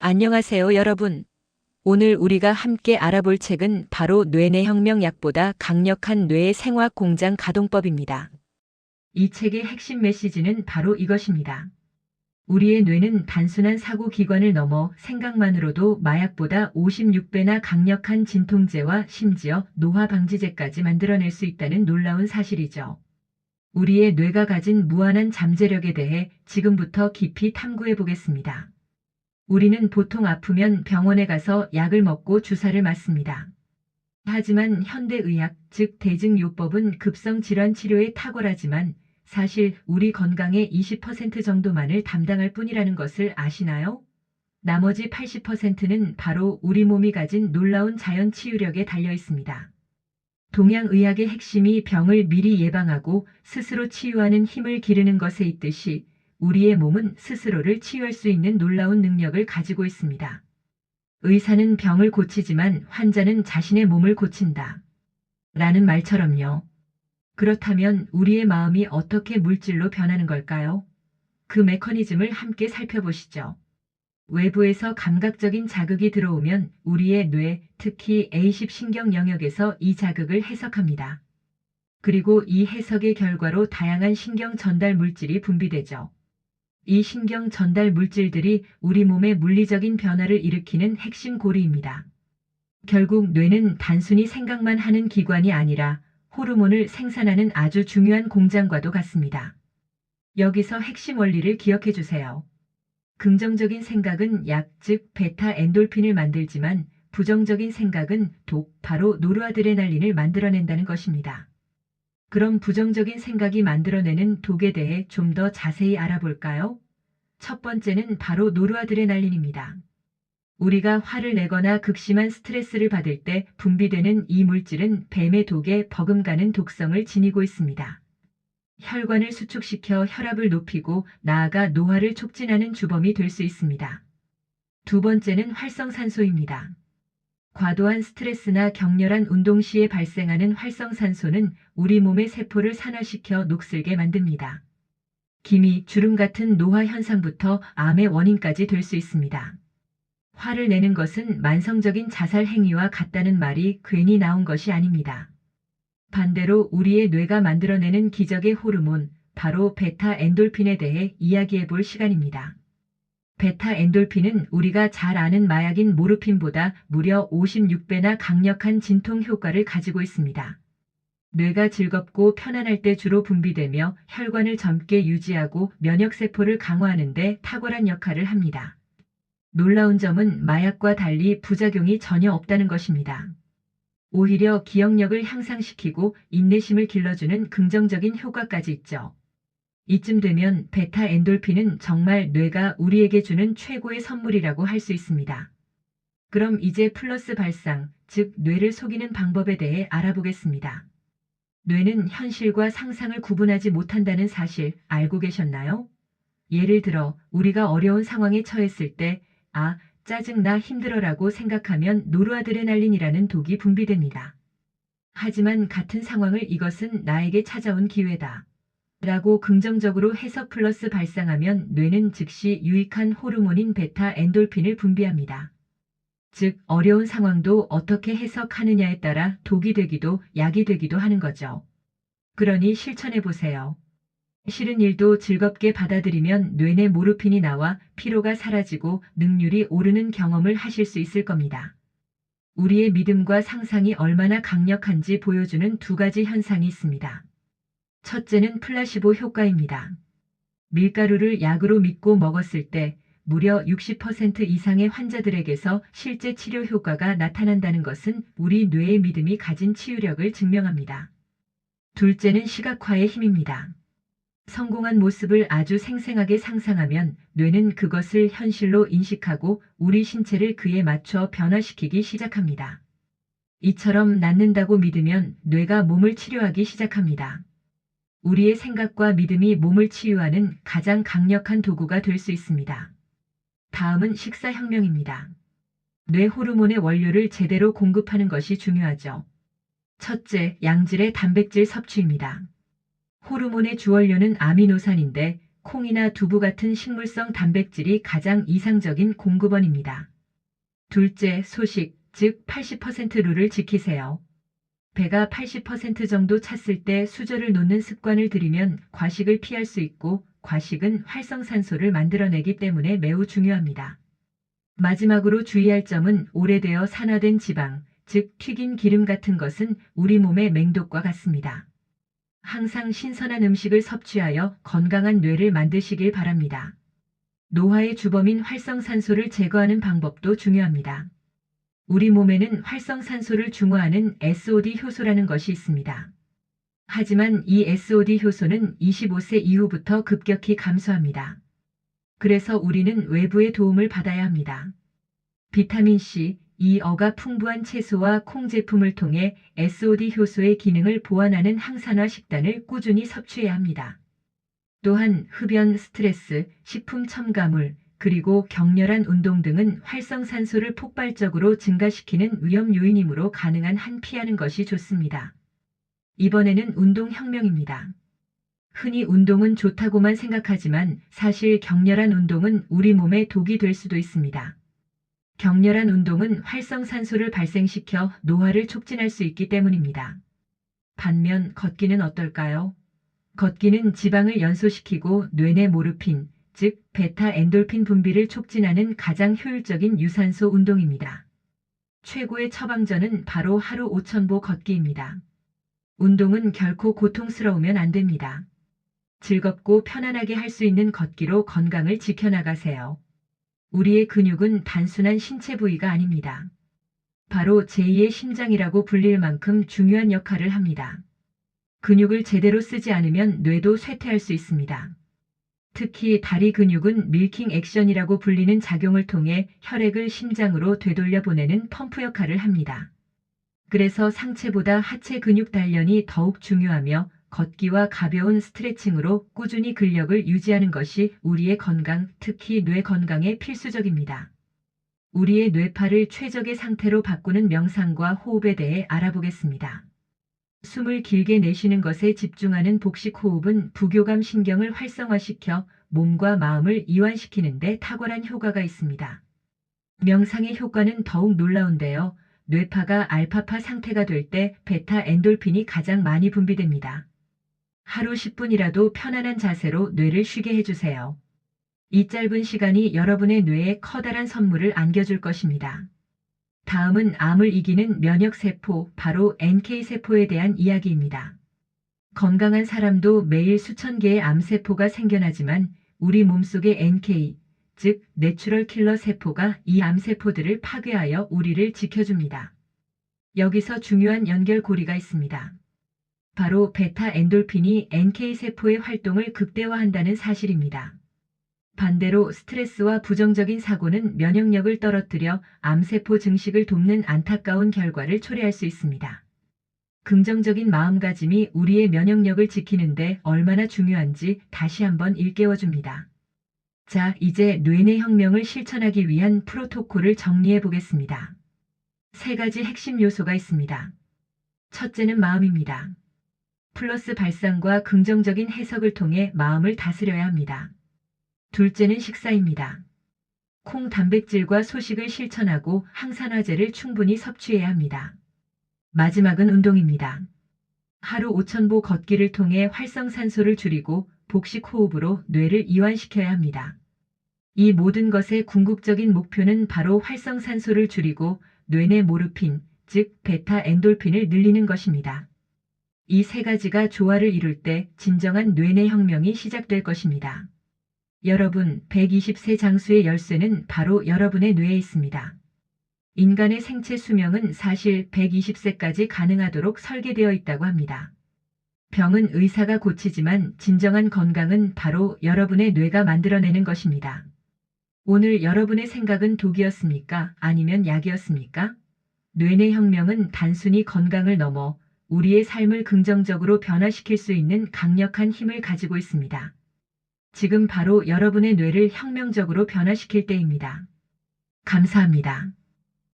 안녕하세요, 여러분. 오늘 우리가 함께 알아볼 책은 바로 뇌내혁명 약보다 강력한 뇌의 생화 공장 가동법입니다. 이 책의 핵심 메시지는 바로 이것입니다. 우리의 뇌는 단순한 사고 기관을 넘어 생각만으로도 마약보다 56배나 강력한 진통제와 심지어 노화 방지제까지 만들어낼 수 있다는 놀라운 사실이죠. 우리의 뇌가 가진 무한한 잠재력에 대해 지금부터 깊이 탐구해 보겠습니다. 우리는 보통 아프면 병원에 가서 약을 먹고 주사를 맞습니다. 하지만 현대의학, 즉 대증요법은 급성질환 치료에 탁월하지만 사실 우리 건강의 20% 정도만을 담당할 뿐이라는 것을 아시나요? 나머지 80%는 바로 우리 몸이 가진 놀라운 자연 치유력에 달려 있습니다. 동양의학의 핵심이 병을 미리 예방하고 스스로 치유하는 힘을 기르는 것에 있듯이 우리의 몸은 스스로를 치유할 수 있는 놀라운 능력을 가지고 있습니다. 의사는 병을 고치지만 환자는 자신의 몸을 고친다. 라는 말처럼요. 그렇다면 우리의 마음이 어떻게 물질로 변하는 걸까요? 그 메커니즘을 함께 살펴보시죠. 외부에서 감각적인 자극이 들어오면 우리의 뇌, 특히 A10 신경 영역에서 이 자극을 해석합니다. 그리고 이 해석의 결과로 다양한 신경 전달 물질이 분비되죠. 이 신경 전달 물질들이 우리 몸의 물리적인 변화를 일으키는 핵심 고리입니다. 결국 뇌는 단순히 생각만 하는 기관이 아니라 호르몬을 생산하는 아주 중요한 공장과도 같습니다. 여기서 핵심 원리를 기억해 주세요. 긍정적인 생각은 약, 즉 베타 엔돌핀을 만들지만 부정적인 생각은 독, 바로 노르아드레날린을 만들어낸다는 것입니다. 그럼 부정적인 생각이 만들어내는 독에 대해 좀 더 자세히 알아볼까요? 첫 번째는 바로 노르아드레날린입니다. 우리가 화를 내거나 극심한 스트레스를 받을 때 분비되는 이 물질은 뱀의 독에 버금가는 독성을 지니고 있습니다. 혈관을 수축시켜 혈압을 높이고 나아가 노화를 촉진하는 주범이 될 수 있습니다. 두 번째는 활성산소입니다. 과도한 스트레스나 격렬한 운동 시에 발생하는 활성산소는 우리 몸의 세포를 산화시켜 녹슬게 만듭니다. 기미, 주름 같은 노화 현상부터 암의 원인까지 될 수 있습니다. 화를 내는 것은 만성적인 자살 행위와 같다는 말이 괜히 나온 것이 아닙니다. 반대로 우리의 뇌가 만들어내는 기적의 호르몬, 바로 베타 엔돌핀에 대해 이야기해 볼 시간입니다. 베타 엔돌핀은 우리가 잘 아는 마약인 모르핀보다 무려 56배나 강력한 진통 효과를 가지고 있습니다. 뇌가 즐겁고 편안할 때 주로 분비되며 혈관을 젊게 유지하고 면역세포를 강화하는 데 탁월한 역할을 합니다. 놀라운 점은 마약과 달리 부작용이 전혀 없다는 것입니다. 오히려 기억력을 향상시키고 인내심을 길러주는 긍정적인 효과까지 있죠. 이쯤 되면 베타 엔돌핀은 정말 뇌가 우리에게 주는 최고의 선물이라고 할 수 있습니다. 그럼 이제 플러스 발상, 즉 뇌를 속이는 방법에 대해 알아보겠습니다. 뇌는 현실과 상상을 구분하지 못한다는 사실 알고 계셨나요? 예를 들어 우리가 어려운 상황에 처했을 때 짜증나 힘들어라고 생각하면 노르아드레날린이라는 독이 분비됩니다. 하지만 같은 상황을 이것은 나에게 찾아온 기회다. 라고 긍정적으로 해석 플러스 발상하면 뇌는 즉시 유익한 호르몬인 베타 엔돌핀을 분비합니다. 즉, 어려운 상황도 어떻게 해석하느냐에 따라 독이 되기도 약이 되기도 하는 거죠. 그러니 실천해 보세요. 싫은 일도 즐겁게 받아들이면 뇌내 모르핀이 나와 피로가 사라지고 능률이 오르는 경험을 하실 수 있을 겁니다. 우리의 믿음과 상상이 얼마나 강력한지 보여주는 두 가지 현상이 있습니다. 첫째는 플라시보 효과입니다. 밀가루를 약으로 믿고 먹었을 때 무려 60% 이상의 환자들에게서 실제 치료 효과가 나타난다는 것은 우리 뇌의 믿음이 가진 치유력을 증명합니다. 둘째는 시각화의 힘입니다. 성공한 모습을 아주 생생하게 상상하면 뇌는 그것을 현실로 인식하고 우리 신체를 그에 맞춰 변화시키기 시작합니다. 이처럼 낫는다고 믿으면 뇌가 몸을 치료하기 시작합니다. 우리의 생각과 믿음이 몸을 치유하는 가장 강력한 도구가 될 수 있습니다. 다음은 식사혁명입니다. 뇌 호르몬의 원료를 제대로 공급하는 것이 중요하죠. 첫째, 양질의 단백질 섭취입니다. 호르몬의 주원료는 아미노산인데 콩이나 두부 같은 식물성 단백질이 가장 이상적인 공급원입니다. 둘째, 소식, 즉 80% 룰을 지키세요. 배가 80% 정도 찼을 때 수저를 놓는 습관을 들이면 과식을 피할 수 있고, 과식은 활성산소를 만들어내기 때문에 매우 중요합니다. 마지막으로 주의할 점은 오래되어 산화된 지방, 즉 튀긴 기름 같은 것은 우리 몸의 맹독과 같습니다. 항상 신선한 음식을 섭취하여 건강한 뇌를 만드시길 바랍니다. 노화의 주범인 활성산소를 제거하는 방법도 중요합니다. 우리 몸에는 활성산소를 중화하는 SOD 효소라는 것이 있습니다. 하지만 이 SOD 효소는 25세 이후부터 급격히 감소합니다. 그래서 우리는 외부의 도움을 받아야 합니다. 비타민C, E가 풍부한 채소와 콩 제품을 통해 SOD 효소의 기능을 보완하는 항산화 식단을 꾸준히 섭취해야 합니다. 또한 흡연, 스트레스, 식품 첨가물, 그리고 격렬한 운동 등은 활성산소를 폭발적으로 증가시키는 위험 요인이므로 가능한 한 피하는 것이 좋습니다. 이번에는 운동혁명입니다. 흔히 운동은 좋다고만 생각하지만 사실 격렬한 운동은 우리 몸에 독이 될 수도 있습니다. 격렬한 운동은 활성산소를 발생시켜 노화를 촉진할 수 있기 때문입니다. 반면 걷기는 어떨까요? 걷기는 지방을 연소시키고 뇌내 모르핀, 즉 베타 엔돌핀 분비를 촉진하는 가장 효율적인 유산소 운동입니다. 최고의 처방전은 바로 하루 5,000보 걷기입니다. 운동은 결코 고통스러우면 안 됩니다. 즐겁고 편안하게 할 수 있는 걷기로 건강을 지켜나가세요. 우리의 근육은 단순한 신체 부위가 아닙니다. 바로 제2의 심장이라고 불릴 만큼 중요한 역할을 합니다. 근육을 제대로 쓰지 않으면 뇌도 쇠퇴할 수 있습니다. 특히 다리 근육은 밀킹 액션이라고 불리는 작용을 통해 혈액을 심장으로 되돌려 보내는 펌프 역할을 합니다. 그래서 상체보다 하체 근육 단련이 더욱 중요하며 걷기와 가벼운 스트레칭으로 꾸준히 근력을 유지하는 것이 우리의 건강, 특히 뇌 건강에 필수적입니다. 우리의 뇌파를 최적의 상태로 바꾸는 명상과 호흡에 대해 알아보겠습니다. 숨을 길게 내쉬는 것에 집중하는 복식호흡은 부교감 신경을 활성화시켜 몸과 마음을 이완시키는 데 탁월한 효과가 있습니다. 명상의 효과는 더욱 놀라운데요. 뇌파가 알파파 상태가 될 때 베타 엔돌핀이 가장 많이 분비됩니다. 하루 10분이라도 편안한 자세로 뇌를 쉬게 해주세요. 이 짧은 시간이 여러분의 뇌에 커다란 선물을 안겨줄 것입니다. 다음은 암을 이기는 면역세포, 바로 NK세포에 대한 이야기입니다. 건강한 사람도 매일 수천 개의 암세포가 생겨나지만 우리 몸속의 NK, 즉 내추럴 킬러 세포가 이 암세포들을 파괴하여 우리를 지켜줍니다. 여기서 중요한 연결고리가 있습니다. 바로 베타 엔돌핀이 NK세포의 활동을 극대화한다는 사실입니다. 반대로 스트레스와 부정적인 사고는 면역력을 떨어뜨려 암세포 증식을 돕는 안타까운 결과를 초래할 수 있습니다. 긍정적인 마음가짐이 우리의 면역력을 지키는데 얼마나 중요한지 다시 한번 일깨워줍니다. 자, 이제 뇌내 혁명을 실천하기 위한 프로토콜을 정리해 보겠습니다. 3가지 핵심 요소가 있습니다. 첫째는 마음입니다. 플러스 발상과 긍정적인 해석을 통해 마음을 다스려야 합니다. 둘째는 식사입니다. 콩 단백질과 소식을 실천하고 항산화제를 충분히 섭취해야 합니다. 마지막은 운동입니다. 하루 5,000보 걷기를 통해 활성산소를 줄이고 복식 호흡으로 뇌를 이완시켜야 합니다. 이 모든 것의 궁극적인 목표는 바로 활성산소를 줄이고 뇌내 모르핀, 즉 베타 엔돌핀을 늘리는 것입니다. 이 3가지가 조화를 이룰 때 진정한 뇌내 혁명이 시작될 것입니다. 여러분, 120세 장수의 열쇠는 바로 여러분의 뇌에 있습니다. 인간의 생체 수명은 사실 120세까지 가능하도록 설계되어 있다고 합니다. 병은 의사가 고치지만 진정한 건강은 바로 여러분의 뇌가 만들어내는 것입니다. 오늘 여러분의 생각은 독이었습니까? 아니면 약이었습니까? 뇌내 혁명은 단순히 건강을 넘어 우리의 삶을 긍정적으로 변화시킬 수 있는 강력한 힘을 가지고 있습니다. 지금 바로 여러분의 뇌를 혁명적으로 변화시킬 때입니다. 감사합니다.